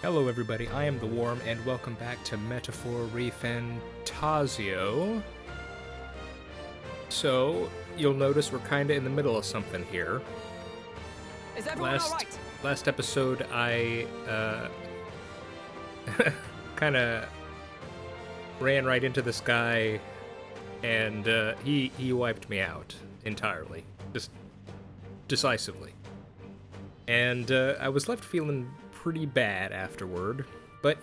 Hello everybody, I am The Worm, and welcome back to Metaphor ReFantazio. So, you'll notice we're kinda in the middle of something here. Is everyone alright? Last episode, I, kinda ran right into this guy, and, he wiped me out entirely. Just decisively. And, I was left feeling pretty bad afterward, but,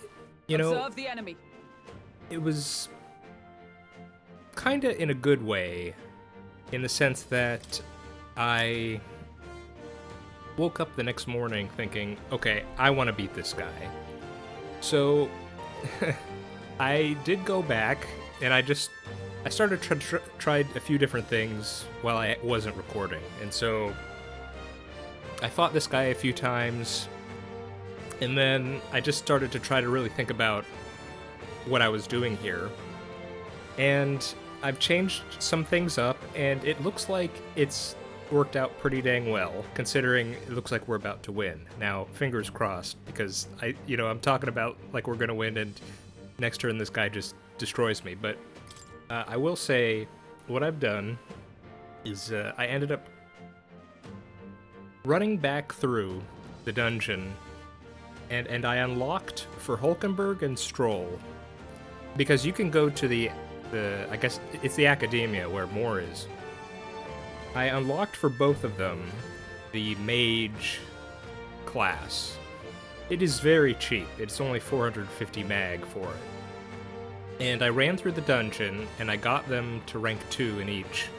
you know, Observe the enemy. it was kinda in a good way, in the sense that I woke up the next morning thinking, okay, I want to beat this guy. So I did go back, and I started tried a few different things while I wasn't recording, and so I fought this guy a few times, and then I just started to try to really think about what I was doing here. And I've changed some things up, and it looks like it's worked out pretty dang well, considering it looks like we're about to win. Now, fingers crossed, because I'm talking about like we're gonna win, and next turn this guy just destroys me. But I will say, what I've done is I ended up running back through the dungeon, and I unlocked for Hulkenberg and Stroll, because you can go to the I guess it's the Academia where Moore is. I unlocked for both of them the Mage class. It is very cheap. It's only 450 mag for it. And I ran through the dungeon, and I got them to rank 2 in each.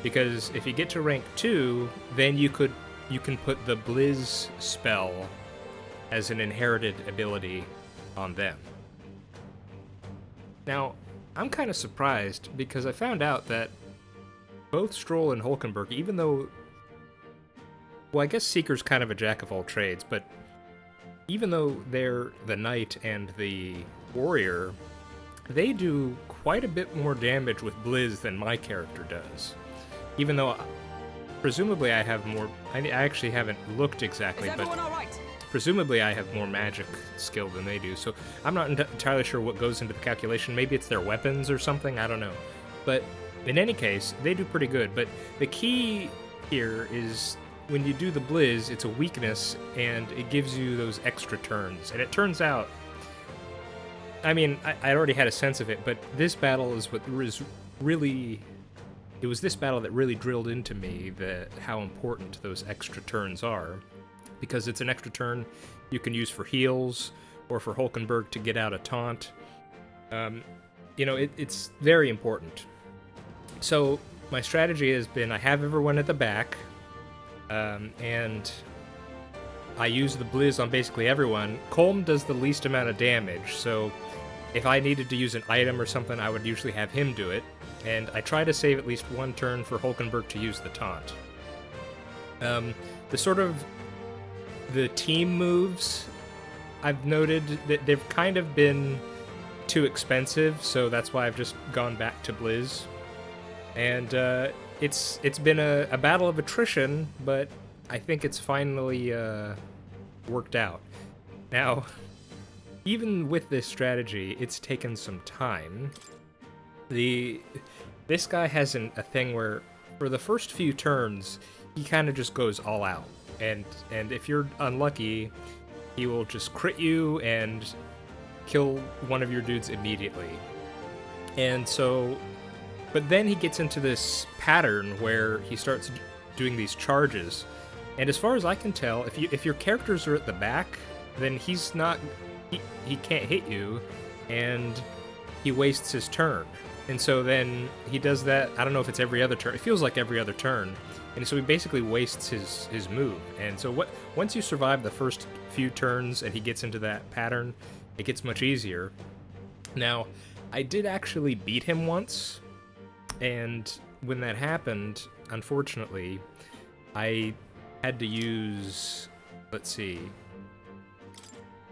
Because if you get to rank 2, then you can put the Blizz spell as an inherited ability on them. Now, I'm kind of surprised, because I found out that both Stroll and Hulkenberg, even though... Well, I guess Seeker's kind of a jack of all trades, but even though they're the Knight and the Warrior, they do quite a bit more damage with Blizz than my character does. Even though, presumably I have more... I actually haven't looked exactly, Is but... everyone alright? Presumably I have more magic skill than they do, so I'm not entirely sure what goes into the calculation. Maybe it's their weapons or something, I don't know. But in any case, they do pretty good. But the key here is when you do the Blizz, it's a weakness, and it gives you those extra turns. And it turns out, I mean, I already had a sense of it, but this battle is what was really... It was this battle that really drilled into me how important those extra turns are. Because it's an extra turn you can use for heals, or for Hulkenberg to get out a taunt. It's very important. So, my strategy has been, I have everyone at the back, and I use the Blizz on basically everyone. Colm does the least amount of damage, so if I needed to use an item or something, I would usually have him do it, and I try to save at least one turn for Hulkenberg to use the taunt. The team moves, I've noted that they've kind of been too expensive, so that's why I've just gone back to Blizz. And it's been a battle of attrition, but I think it's finally worked out. Now, even with this strategy, it's taken some time. This guy has a thing where, for the first few turns, he kind of just goes all out. And if you're unlucky, he will just crit you and kill one of your dudes immediately. And so, but then he gets into this pattern where he starts doing these charges. And as far as I can tell, if your characters are at the back, then he can't hit you, and he wastes his turn. And so then he does that, I don't know if it's every other turn, it feels like every other turn. And so he basically wastes his move. And so once you survive the first few turns and he gets into that pattern, it gets much easier. Now, I did actually beat him once, and when that happened, unfortunately, I had to use... Let's see...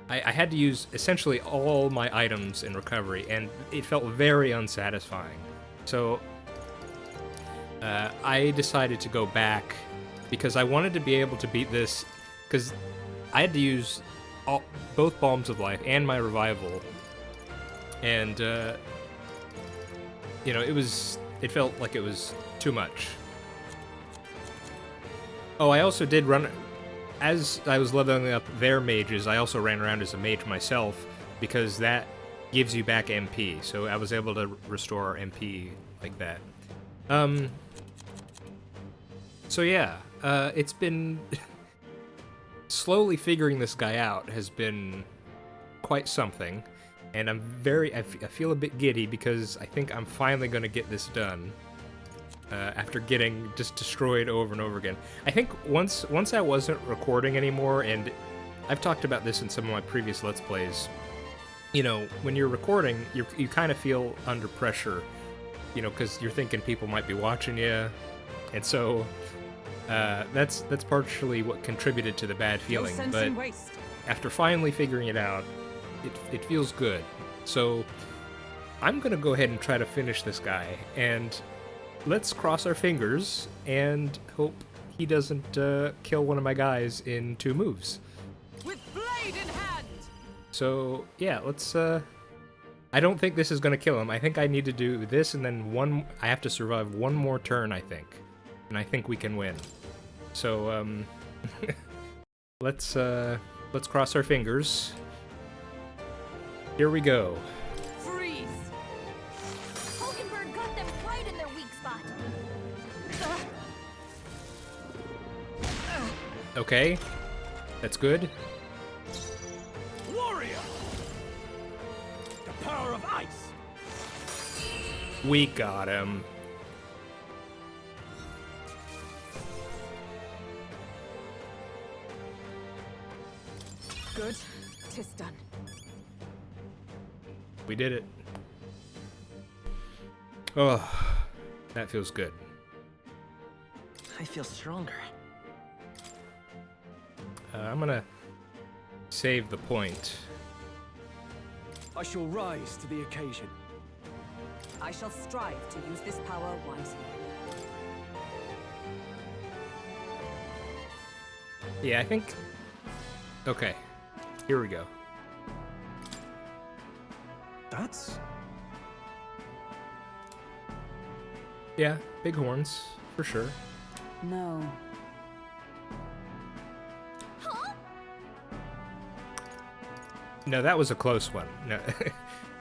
I had to use essentially all my items in recovery, and it felt very unsatisfying. So I decided to go back because I wanted to be able to beat this, because I had to use both Balms of Life and my Revival. And, you know, it felt like it was too much. Oh, I also did run, as I was leveling up their mages, I also ran around as a mage myself, because that gives you back MP, so I was able to restore MP like that. So yeah, it's been... slowly figuring this guy out has been quite something, and I feel a bit giddy because I think I'm finally going to get this done after getting just destroyed over and over again. I think once I wasn't recording anymore, and I've talked about this in some of my previous Let's Plays, you know, when you're recording, you kind of feel under pressure, you know, because you're thinking people might be watching you, and so that's partially what contributed to the bad feeling. But after finally figuring it out, it feels good. So I'm gonna go ahead and try to finish this guy, and let's cross our fingers and hope he doesn't kill one of my guys in 2 moves. With blade in hand. So yeah, let's. I don't think this is gonna kill him. I think I need to do this, and then I have to survive 1 more turn, I think, and I think we can win. So let's cross our fingers. Here we go. Freeze. Hulkenberg got them right in their weak spot. Okay, that's good. Warrior! The power of ice! We got him. Good. 'Tis done. We did it. Oh, that feels good. I feel stronger. I'm gonna save the point. I shall rise to the occasion. I shall strive to use this power wisely. Yeah, I think... Okay, here we go. That's... Yeah, big horns, for sure. No. No, that was a close one. No,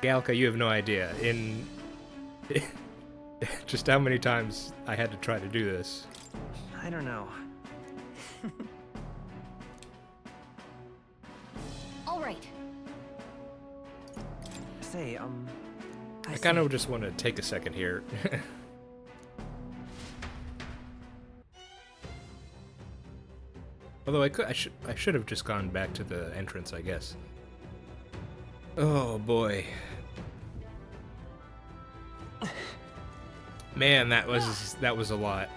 Galka, you have no idea. In just how many times I had to try to do this. I don't know. All right. Say, I kind of just want to take a second here. Although I should have just gone back to the entrance, I guess. Oh boy. Man, that was a lot.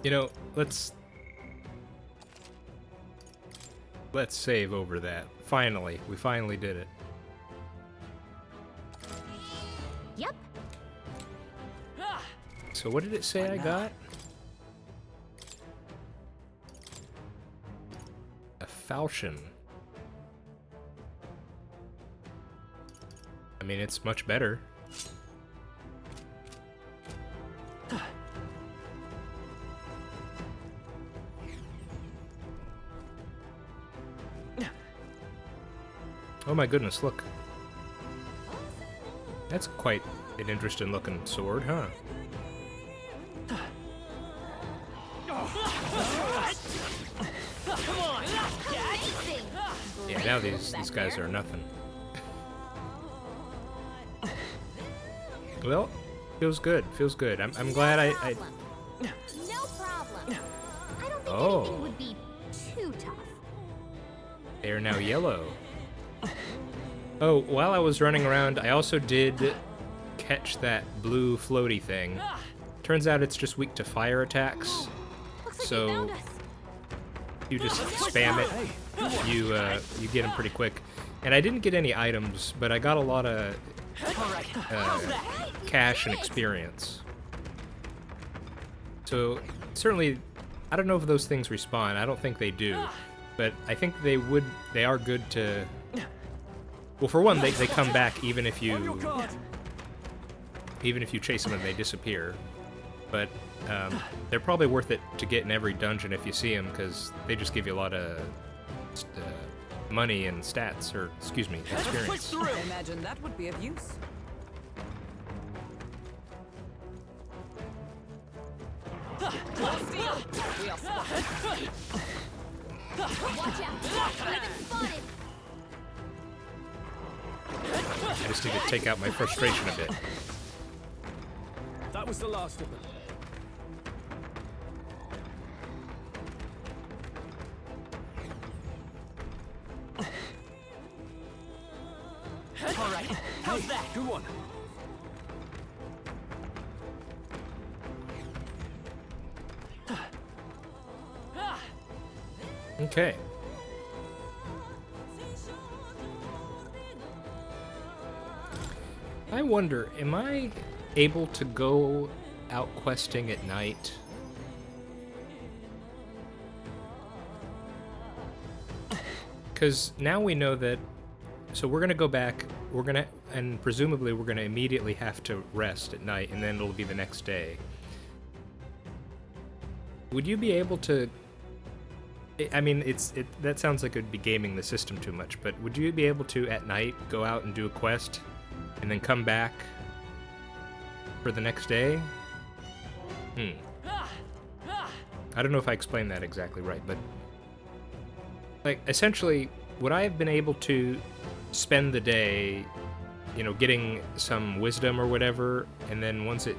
You know, let's save over that. Finally, we finally did it. Yep. So what did it say I got? A falchion. I mean, it's much better. Oh my goodness, look. That's quite an interesting looking sword, huh? Yeah, now these guys are nothing. Well, feels good. Feels good. I'm glad I. No problem. I don't think Oh. anything would be too tough. They are now yellow. Oh, while I was running around, I also did catch that blue floaty thing. Turns out it's just weak to fire attacks. Looks like So- they found us. You just spam it. You get them pretty quick. And I didn't get any items, but I got a lot of cash and experience. So certainly I don't know if those things respawn. I don't think they do. But I think they are good to... Well, for one, they come back even if you chase them and they disappear. But they're probably worth it to get in every dungeon if you see them, because they just give you a lot of money and stats, or excuse me, experience. I imagine that would be of use. We are spotted. Watch out! I've been spotted! I just need to take out my frustration a bit. That was the last of them. All right. How's that? Good one. Okay. I wonder, am I able to go out questing at night? Because now we know that... So we're going to go back, and presumably we're going to immediately have to rest at night, and then it'll be the next day. Would you be able to... I mean, that sounds like it would be gaming the system too much, but would you be able to, at night, go out and do a quest, and then come back for the next day? I don't know if I explained that exactly right, but... Like, essentially, would I have been able to spend the day, you know, getting some wisdom or whatever, and then once the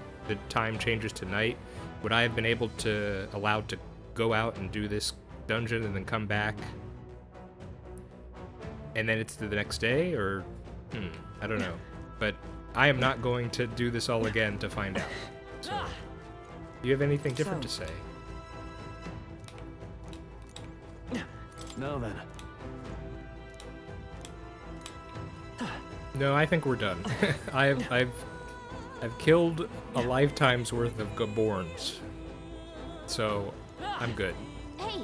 time changes to night, would I have been allowed to go out and do this dungeon and then come back, and then it's the next day, or I don't know, but I am not going to do this all again to find out. So, do you have anything different to say? Now then. No, I think we're done. I've killed a lifetime's worth of Gaborns, so I'm good. Hey!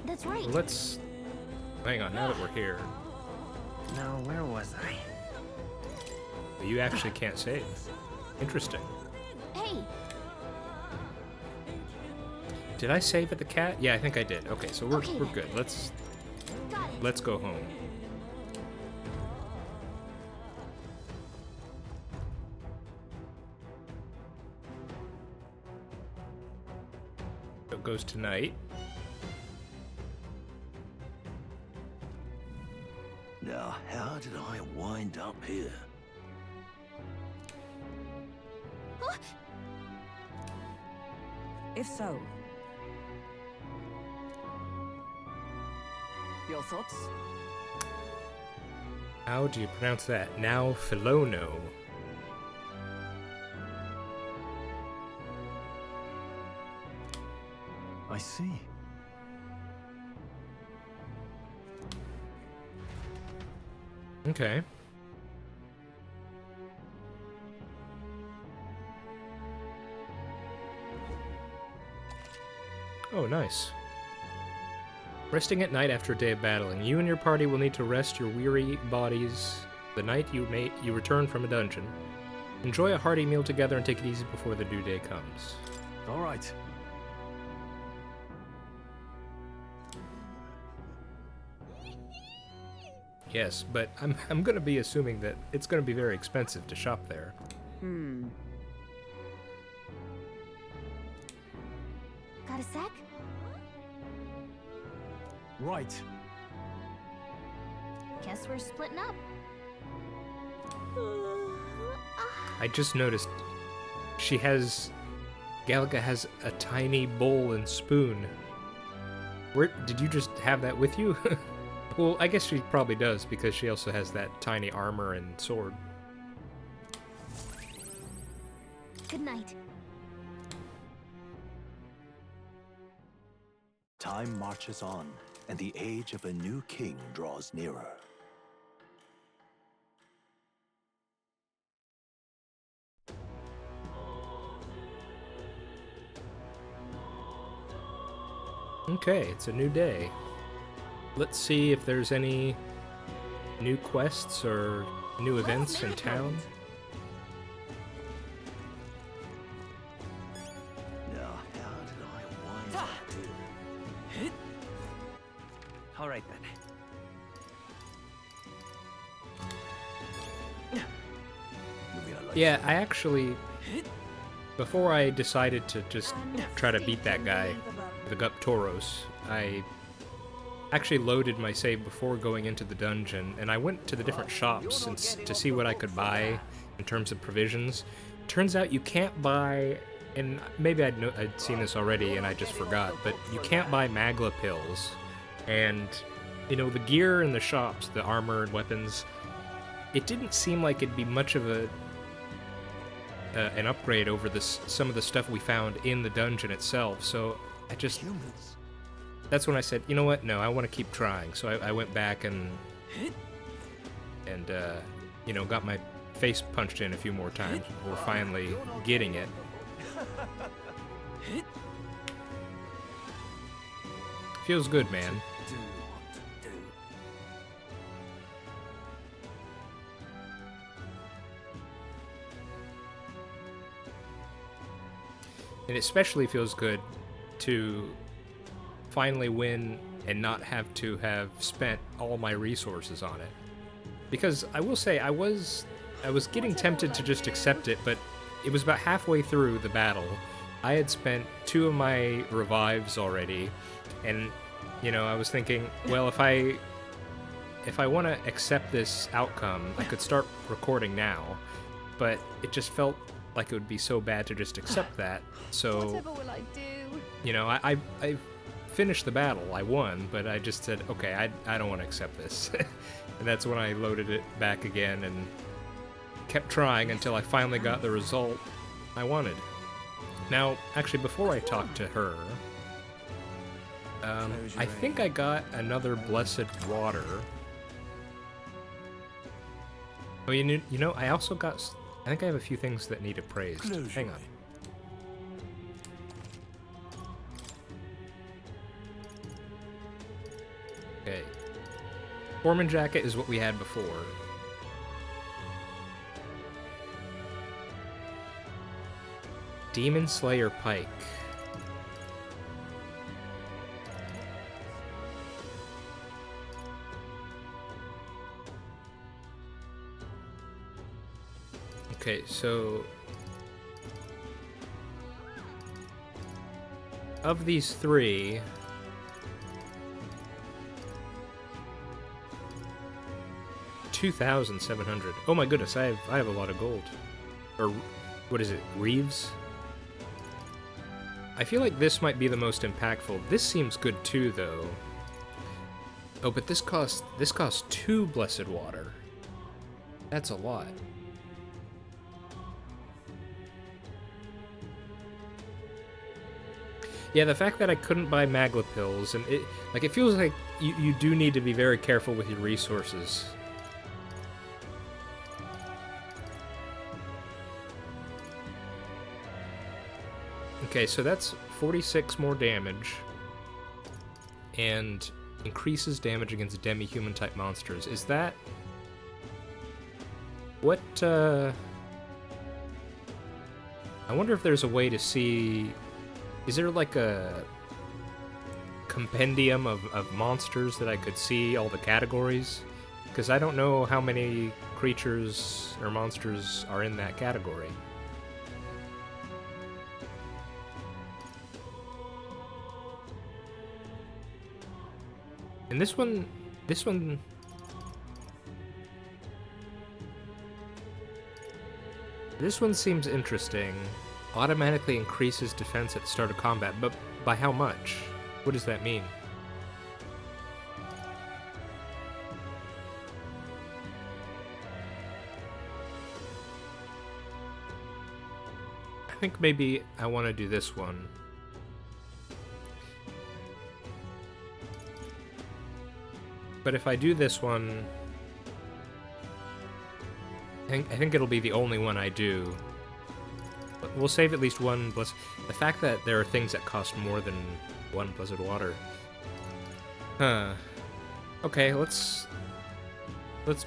That's right. Let's hang on. Now that we're here, Now, where was I? you actually can't save. Interesting. Hey! Did I save at the cat? Yeah, I think I did. Okay, so we're Okay, then. good. Let's Got it. Let's go home. So it goes tonight. Now, how did I wind up here? If so, your thoughts? How do you pronounce that? Now Philono. I see. Okay. Oh, nice. Resting at night after a day of battling. You and your party will need to rest your weary bodies the night you return from a dungeon. Enjoy a hearty meal together and take it easy before the due day comes. All right. Yes, but I'm going to be assuming that it's going to be very expensive to shop there. Got a sec? Right. Guess we're splitting up. I just noticed Galaga has a tiny bowl and spoon. Where did you just have that with you? Well, I guess she probably does, because she also has that tiny armor and sword. Good night. Time marches on, and the age of a new king draws nearer. Okay, it's a new day. Let's see if there's any new quests or new events in town. Now, how did I wind up here? All right then. You mean I like Yeah, I actually, before I decided to just try to beat that guy, the Guptoros, I actually loaded my save before going into the dungeon, and I went to the different shops and to see what I could buy in terms of provisions. Turns out you can't buy, and maybe I'd seen this already and I just forgot, but you can't buy Magla pills. And, you know, the gear in the shops, the armor and weapons, it didn't seem like it'd be much of an upgrade over some of the stuff we found in the dungeon itself, so I just... humans? That's when I said, you know what, no, I want to keep trying. So I went back and you know, got my face punched in a few more times before finally getting it. Feels good, man. Do what to do. And it especially feels good to finally win and not have to have spent all my resources on it. Because I will say, I was getting tempted to just accept it, but it was about halfway through the battle. I had spent 2 of my revives already, and, you know, I was thinking, well, if I want to accept this outcome, I could start recording now, but it just felt like it would be so bad to just accept that. So, Whatever will I do? you know, I finished the battle, I won, but I just said, okay, I don't want to accept this. And that's when I loaded it back again and kept trying until I finally got the result I wanted. Now, actually, before I talk to her, I think I got another blessed water. Oh, you know, I also got... I think I have a few things that need appraised. Hang on. Okay. Foreman jacket is what we had before. Demon Slayer pike. Okay, so of these 3, $2,700. Oh my goodness, I have a lot of gold. Or what is it? Reeves? I feel like this might be the most impactful. This seems good too, though. Oh, but this costs 2 blessed water. That's a lot. Yeah, the fact that I couldn't buy Magla pills, and it feels like you do need to be very careful with your resources. Okay, so that's 46 more damage, and increases damage against demi-human type monsters. Is that... what, I wonder if there's a way to see... Is there like a compendium of monsters that I could see all the categories? Because I don't know how many creatures or monsters are in that category. And this one seems interesting. Automatically increases defense at the start of combat, but by how much? What does that mean? I think maybe I want to do this one. But if I do this one, I think it'll be the only one I do. We'll save at least one blessed. The fact that there are things that cost more than one blessed water. Huh. Okay, let's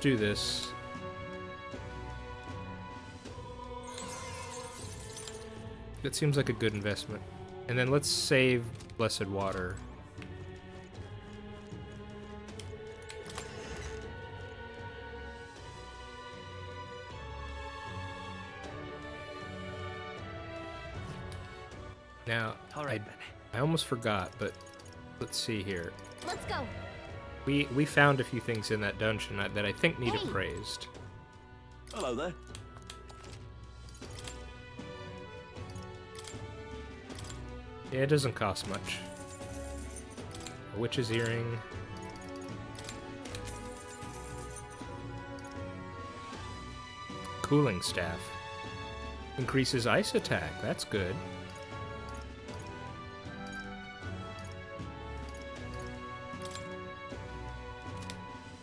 do this. That seems like a good investment. And then let's save blessed water. Now, All right, then. I almost forgot, but let's see here. Let's go. We found a few things in that dungeon that I think need Hey. appraised. Hello there. Yeah, it doesn't cost much. A witch's earring. Cooling staff. Increases ice attack. That's good.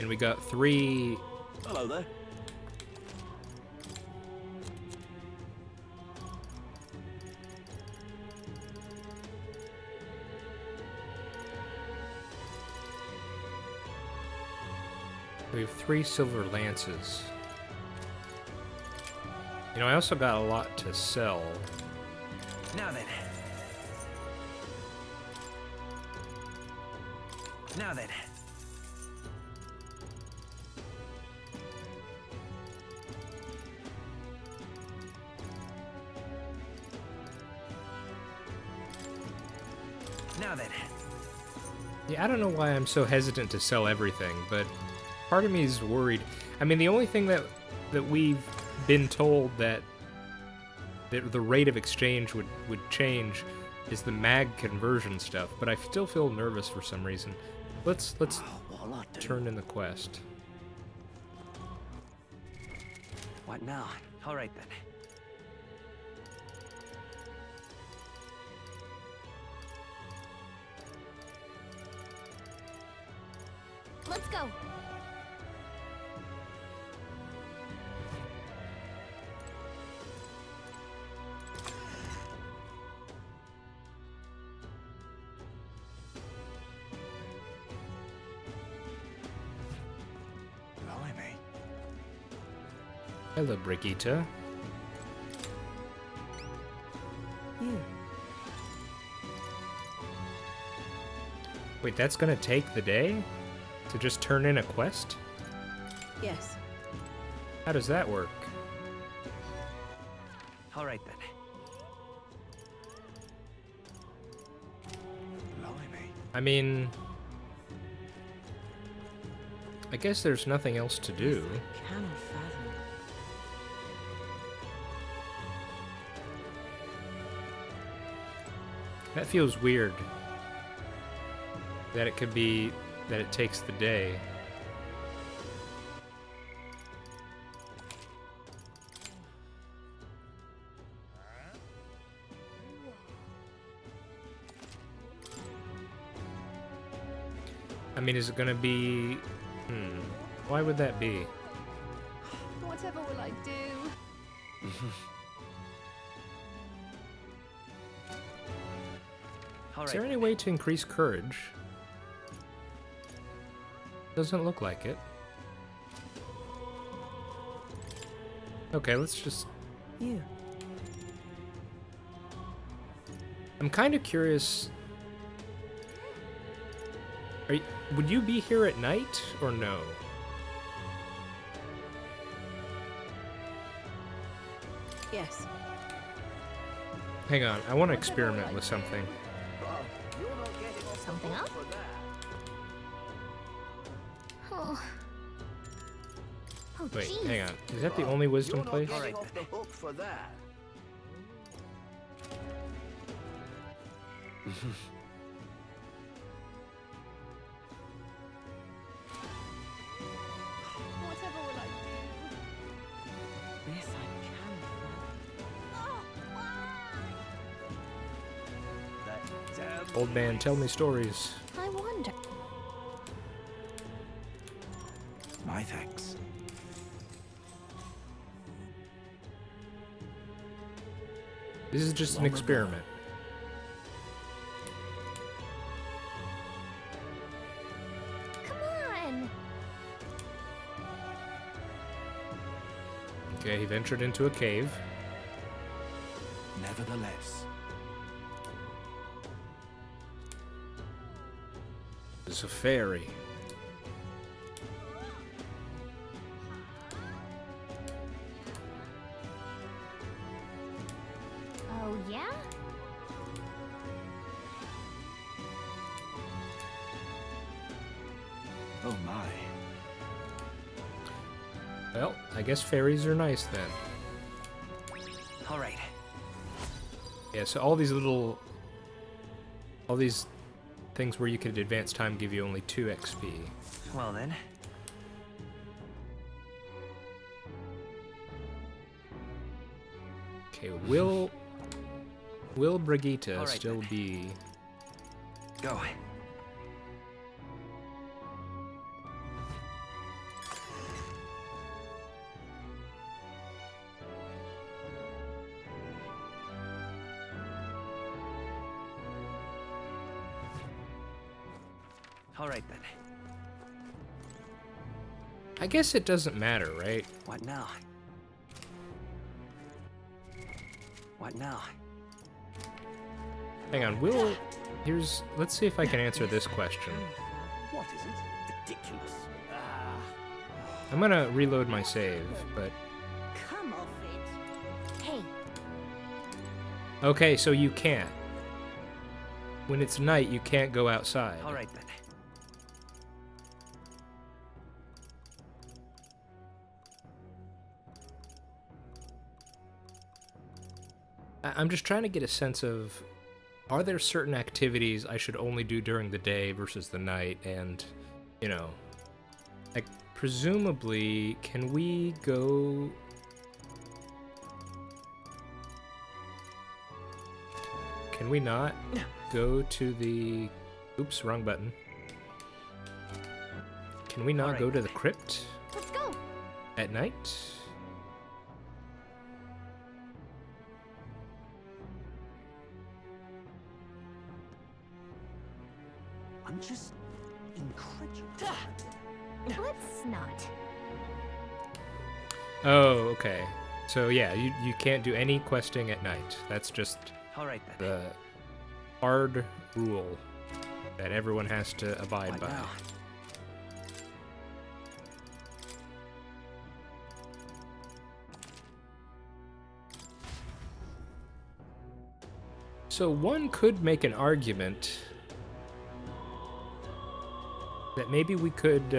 And we got 3. Hello there. We have 3 silver lances. You know, I also got a lot to sell. Now then. Now then. Now then. Yeah, I don't know why I'm so hesitant to sell everything, but part of me is worried. I mean, the only thing that we've been told that the rate of exchange would change is the mag conversion stuff, but I still feel nervous for some reason. Let's What'll I do? turn in the quest. What now? All right, then. Let's go. Blimey. Hello, Brigitte. Here. Wait, that's gonna take the day? To just turn in a quest? Yes. How does that work? All right, then. Blimey. I mean, I guess there's nothing else to do. Cannot fathom. That feels weird. That it could be that it takes the day. I mean, is it gonna be... Why would that be? Whatever will I do? All Is right. there any way to increase courage? Doesn't look like it. Okay, let's just... Here. I'm kind of curious... would you be here at night, or no? Yes. Hang on, I want to experiment with something. Something up? Oh. Oh, Wait, jeez. hang on. Is that the only wisdom place? All right, Off the hook for that. Whatever will I do? This I cannot fathom. That damn Old man, tell me stories. I wonder. My thanks. This is just an experiment. Come on. Okay, he ventured into a cave. Nevertheless, There's a fairy. Oh, yeah? oh my. Well, I guess fairies are nice then. All right. Yeah, so all these things where you could advance time give you only 2 XP. Well then. Okay, will Brigitte All right, still then. be... Go. All right then. I guess it doesn't matter, right? What now? What now? Hang on, let's see if I can answer this question. What is it? Ridiculous. I'm gonna reload my save, but... Come off it. Hey, Okay, so you can't. When it's night, you can't go outside. All right then. I'm just trying to get a sense of, are there certain activities I should only do during the day versus the night? And, you know, like, presumably, can we go... Can we not go to the... Oops, wrong button. Can we not Alright. go to the crypt let's go. at night? I'm just incredulous. Let's not. Oh, okay. So yeah, you can't do any questing at night. That's just All right then. the hard rule that everyone has to abide What by. now? So one could make an argument that maybe we could,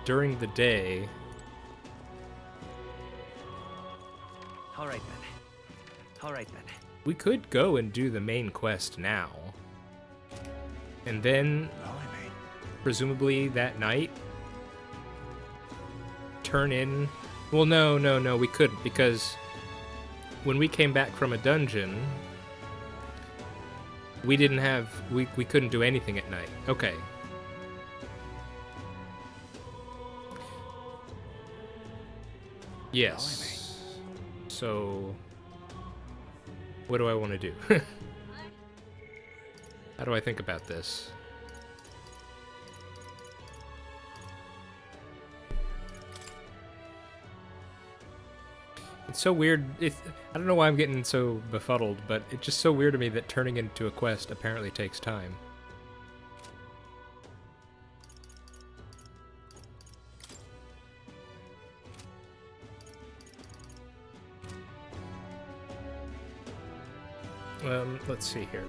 during the day... All right then. All right then. We could go and do the main quest now. And then, Blimey. presumably that night, turn in... Well, no, we couldn't, because when we came back from a dungeon, we didn't have... We couldn't do anything at night. Okay. Yes. So, what do I want to do? How do I think about this? It's so weird. I don't know why I'm getting so befuddled, but it's just so weird to me that turning into a quest apparently takes time. Let's see here.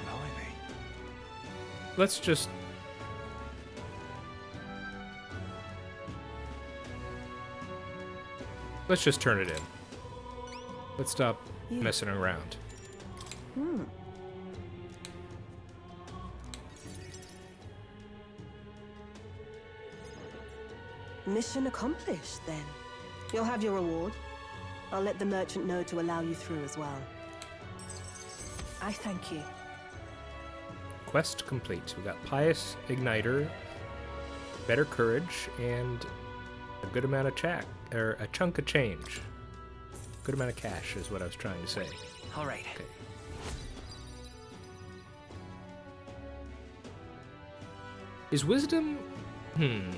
Blimey. Let's just... Let's just turn it in. Let's stop messing around. Mission accomplished, then. You'll have your reward. I'll let the merchant know to allow you through as well. I thank you. Quest complete. We got Pious Igniter, better courage, and a good amount of a chunk of change. Good amount of cash is what I was trying to say. All right. Okay. Is wisdom? I'm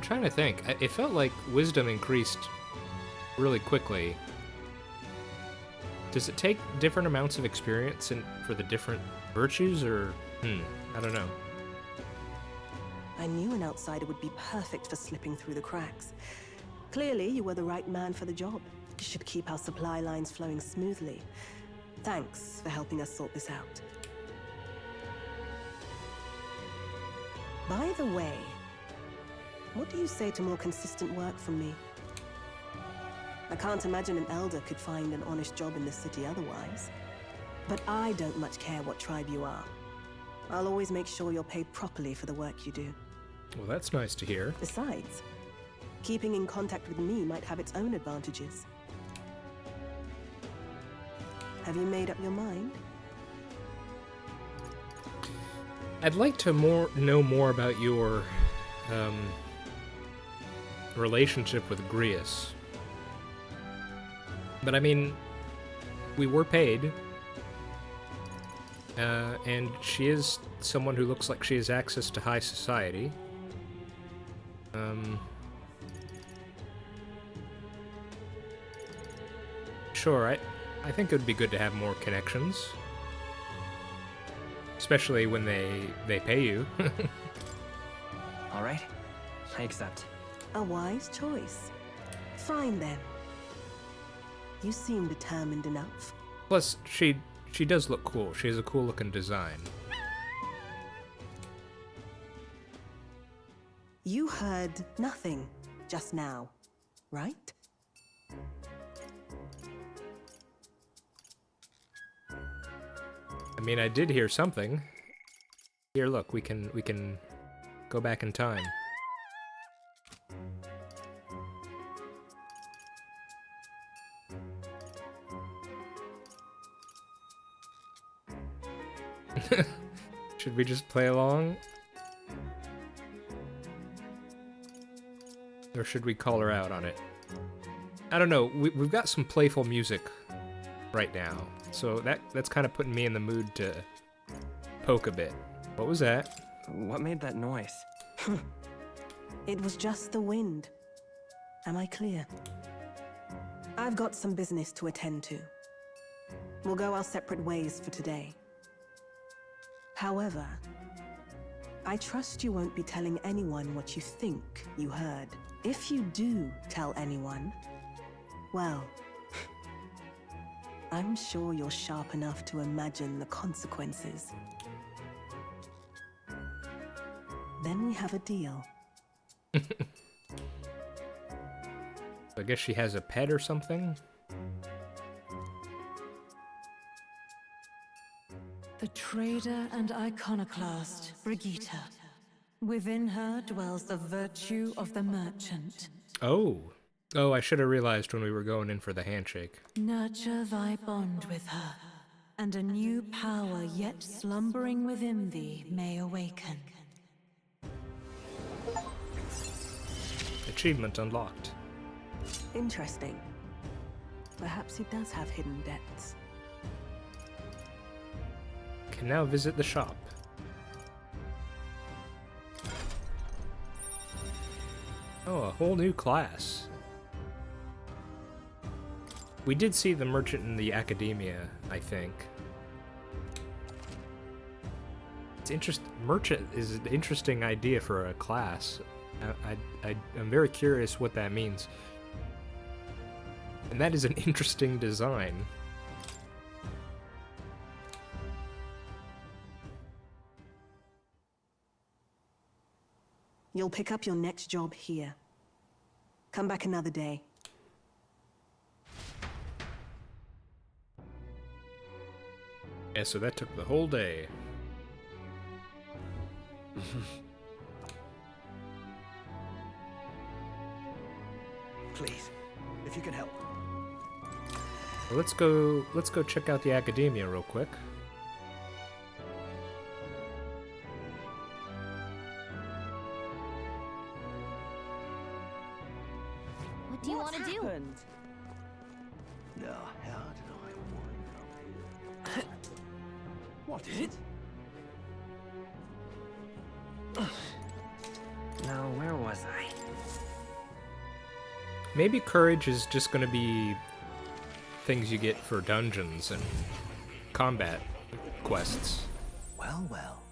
trying to think. It felt like wisdom increased really quickly. Does it take different amounts of experience for the different virtues, or I don't know. I knew an outsider would be perfect for slipping through the cracks. Clearly, you were the right man for the job. You should keep our supply lines flowing smoothly. Thanks for helping us sort this out. By the way, what do you say to more consistent work from me? I can't imagine an elder could find an honest job in this city otherwise. But I don't much care what tribe you are. I'll always make sure you're paid properly for the work you do. Well, that's nice to hear. Besides, keeping in contact with me might have its own advantages. Have you made up your mind? I'd like to know more about your relationship with Grius. But I mean, we were paid, and she is someone who looks like she has access to high society. Sure, I think it would be good to have more connections. Especially when they pay you. All right. I accept. A wise choice. Fine then. You seem determined enough. Plus, she does look cool. She has a cool looking design. You heard nothing just now, right? I mean, I did hear something. Here, look, we can go back in time. Should we just play along? Or should we call her out on it? I don't know. We've got some playful music right now, so that's kind of putting me in the mood to poke a bit. What was that? What made that noise? It was just the wind. Am I clear? I've got some business to attend to. We'll go our separate ways for today. However, I trust you won't be telling anyone what you think you heard. If you do tell anyone, well, I'm sure you're sharp enough to imagine the consequences. Then we have a deal. I guess she has a pet or something? The trader and iconoclast, Brigitte. Within her dwells the virtue of the merchant. Oh, I should have realized when we were going in for the handshake. Nurture thy bond with her, and a new power yet slumbering within thee may awaken. Achievement unlocked. Interesting. Perhaps he does have hidden depths. Can now visit the shop. Oh, a whole new class. We did see the merchant in the academia, I think. It's merchant is an interesting idea for a class. I'm very curious what that means. And that is an interesting design. You'll pick up your next job here. Come back another day. Yeah, so that took the whole day. Please, if you can help. Well, let's go check out the academia real quick. do you want to do? Now, how did I wind up here? What is it? Now, where was I? Maybe courage is just going to be things you get for dungeons and combat quests. Well, well.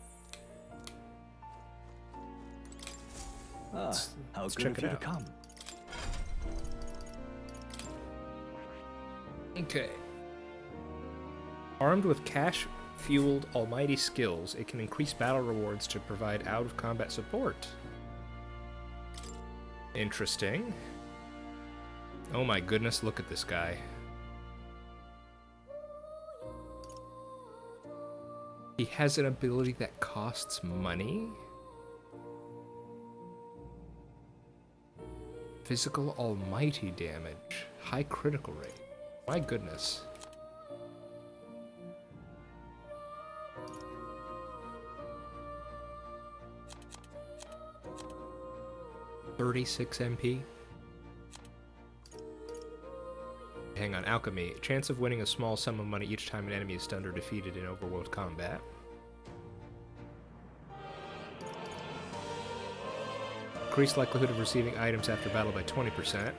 Ah, how let's good check of it you to out. come. Okay. Armed with cash-fueled almighty skills, it can increase battle rewards to provide out-of-combat support. Interesting. Oh my goodness, look at this guy. He has an ability that costs money? Physical almighty damage. High critical rate. My goodness. $36 MP. Hang on, alchemy. Chance of winning a small sum of money each time an enemy is stunned or defeated in overworld combat. Increased likelihood of receiving items after battle by 20%.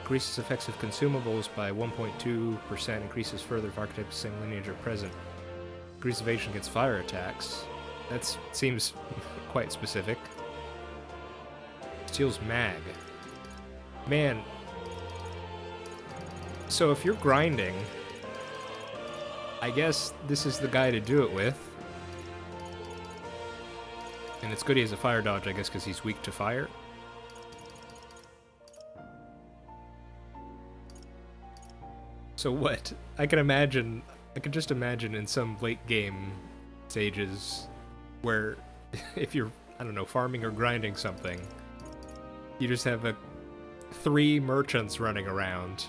Increases effects of consumables by 1.2%. Increases further if archetypes of the same lineage are present. Increased evasion against fire attacks. That seems quite specific. Steals mag. Man. So if you're grinding, I guess this is the guy to do it with. And it's good he has a fire dodge, I guess, because he's weak to fire. So what? I can just imagine in some late game stages where if you're, I don't know, farming or grinding something, you just have 3 merchants running around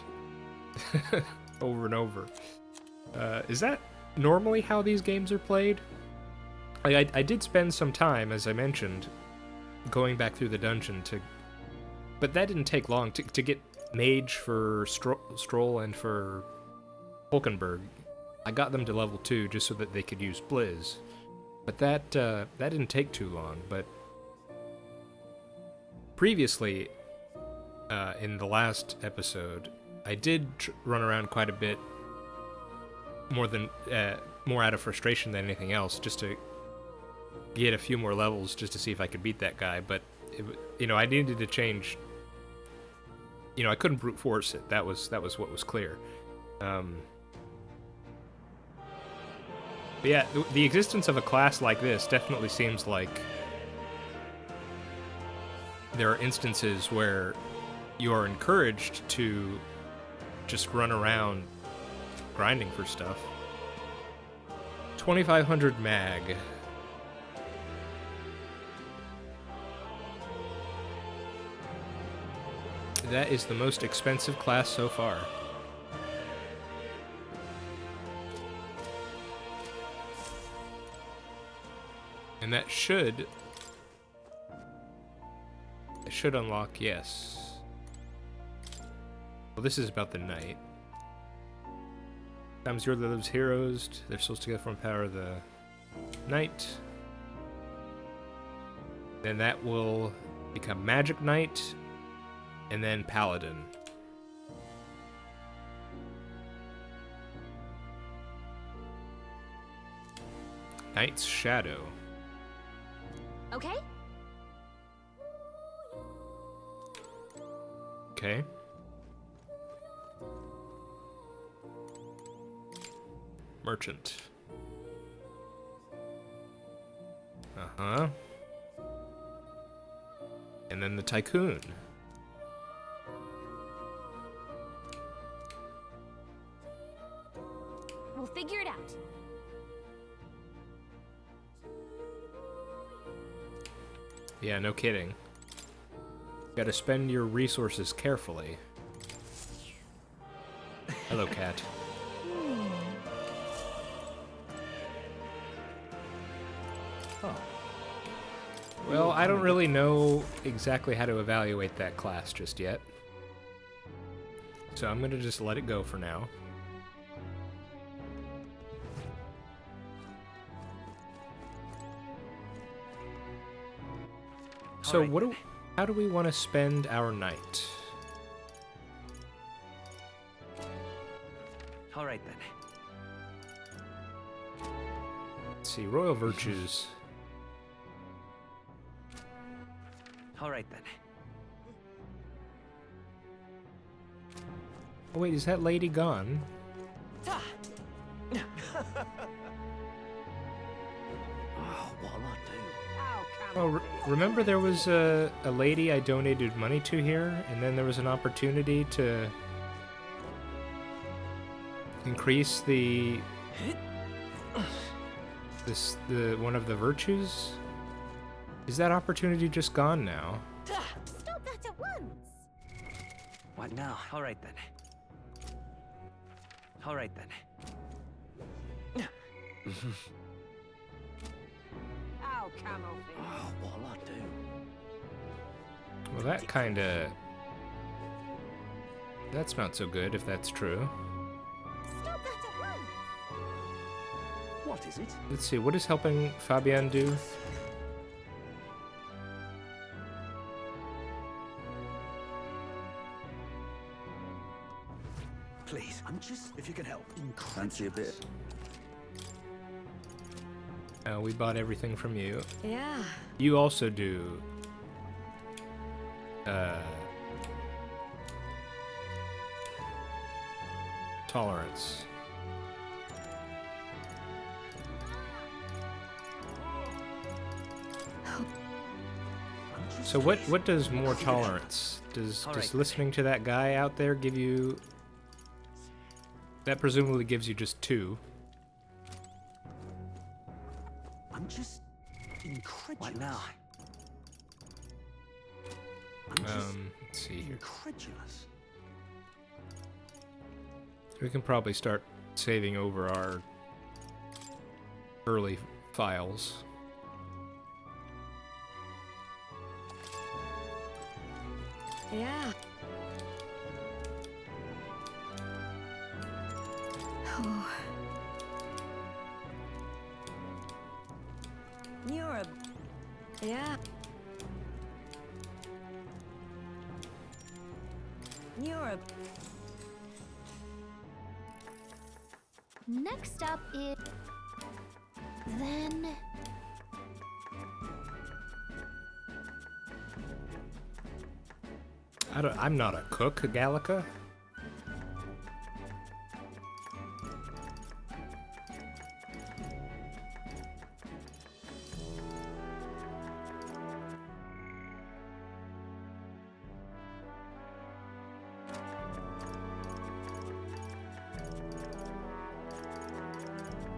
over and over. Is that normally how these games are played? I did spend some time, as I mentioned, going back through the dungeon but that didn't take long to get mage for Stroll and for Hulkenberg. I got them to level 2 just so that they could use Blizz. But that didn't take too long. But previously, in the last episode, I did run around quite a bit, more out of frustration than anything else, just to get a few more levels, just to see if I could beat that guy. But I needed to change. I couldn't brute force it. That was what was clear. But yeah, the existence of a class like this definitely seems like there are instances where you are encouraged to just run around grinding for stuff. 2500 mag. That is the most expensive class so far. And that should unlock, yes. Well, this is about the knight. Times your lives heroes, their souls together form power of the knight. Then that will become magic knight, and then paladin. Knight's shadow. Okay? Okay. Merchant. Uh-huh. And then the tycoon. We'll figure it out. Yeah, no kidding. Gotta spend your resources carefully. Hello, cat. Oh, Well, I don't really know exactly how to evaluate that class just yet. So I'm gonna just let it go for now. So Alright. how do we want to spend our night? All right then. Let's see, royal virtues. All right then. Oh wait, is that lady gone? Oh, what'll I do? Oh, remember there was a lady I donated money to here, and then there was an opportunity to increase the one of the virtues? Is that opportunity just gone now? Stop that at once! What now? All right then. All right then. Ow, Camelfish. Oh, what'll I do? Well, that's not so good if that's true. Stop that at once! What is it? Let's see, what is helping Fabian do? Please, I'm just, if you can help. Fancy a bit? We bought everything from you. Yeah. You also do tolerance. So what does more tolerance? Does Alright. listening to that guy out there give you? That presumably gives you just 2. I'm just incredulous. What now? I'm just Let's see here. incredulous. We can probably start saving over our early files. Yeah. Oh. You're a... Yeah. You're a... Next up is... Then... I'm not a cook, Gallica.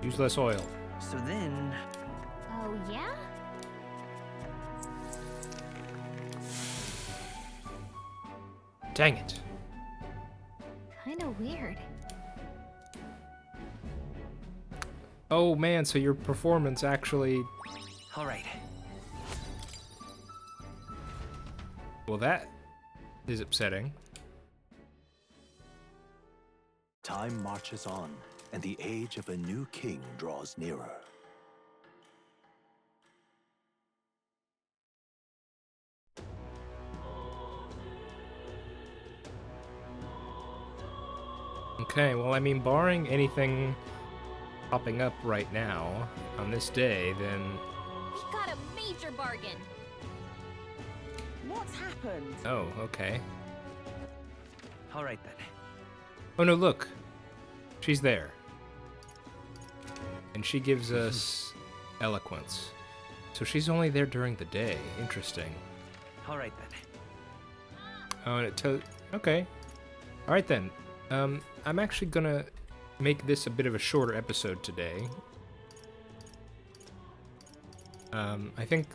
Use less oil. So then, Oh, yeah? Dang it. Kinda weird. Oh man, so your performance actually... all right. Well, that is upsetting. Time marches on, and the age of a new king draws nearer. Okay, well, I mean, barring anything popping up right now on this day, then... We got a major bargain! What's happened? Oh, okay. All right then. Oh no, look. She's there. And she gives us eloquence. So she's only there during the day. Interesting. All right then. Oh, and okay. All right then. I'm actually gonna make this a bit of a shorter episode today. I think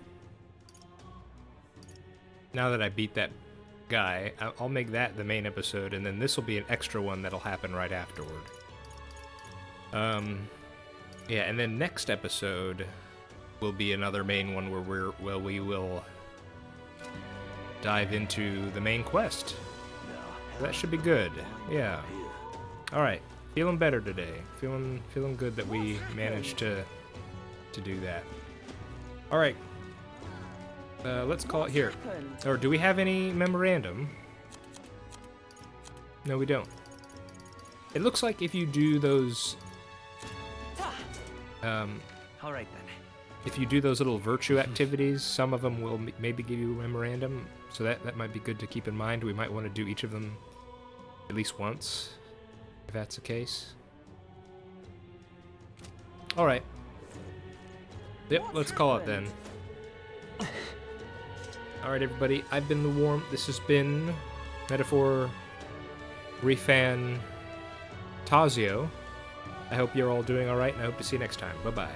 now that I beat that guy, I'll make that the main episode, and then this will be an extra one that'll happen right afterward. Yeah, and then next episode will be another main one where we will dive into the main quest. Now, That should be good. Yeah. All right. Feeling better today. Feeling good that we managed to do that. All right. Let's call it here. Or do we have any memorandum? No, we don't. It looks like if you do those, All right then. if you do those little virtue activities, some of them will maybe give you a memorandum. So that might be good to keep in mind. We might want to do each of them at least once, if that's the case. All right. Yep, let's call it then. All right, everybody. I've been Luwarm. This has been Metaphor ReFantazio. I hope you're all doing all right, and I hope to see you next time. Bye-bye.